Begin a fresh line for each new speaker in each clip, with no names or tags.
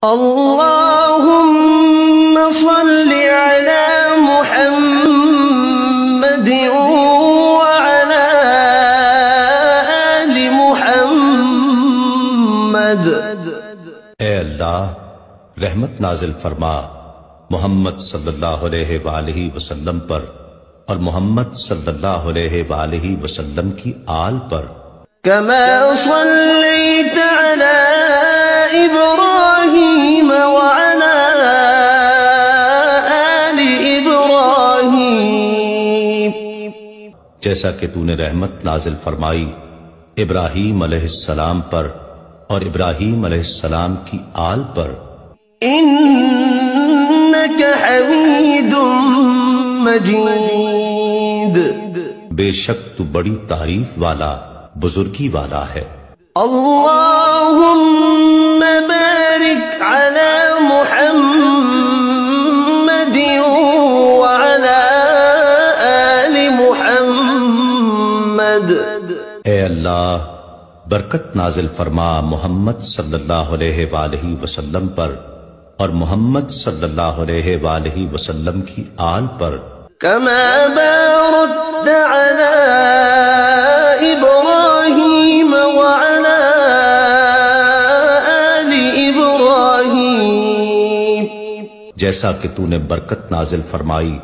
اللهم صل على محمد وعلى آل محمد۔
اے اللہ رحمت نازل فرما محمد صلی اللہ علیہ وآلہ وسلم پر اور محمد صلی اللہ علیہ وآلہ وسلم کی آل پر۔
کما صلیت علی ابراہیم وعلی آل ابراہیم،
جیسا کہ تو نے رحمت نازل فرمائی ابراہیم علیہ السلام پر اور ابراہیم علیہ السلام کی آل پر۔
انک حمید مجید،
بے شک تو بڑی تعریف والا بزرگی والا ہے۔
اللہم بارک علی محمد وعلی آل محمد۔
اے اللہ برکت نازل فرما محمد صلی اللہ علیہ وآلہ وسلم پر اور محمد صلی اللہ علیہ وآلہ وسلم کی آل پر۔
کما بارکت علی ابراہیم وعلی آل ابراہیم،
جیسا کہ تو نے برکت نازل فرمائی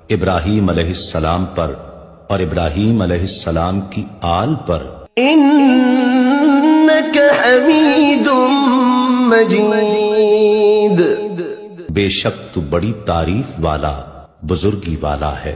ابراہیم علیہ السلام پر اور ابراہیم علیہ السلام کی آل پر۔
انک حمید مجید،
بے شک تو بڑی تعریف والا بزرگی والا ہے۔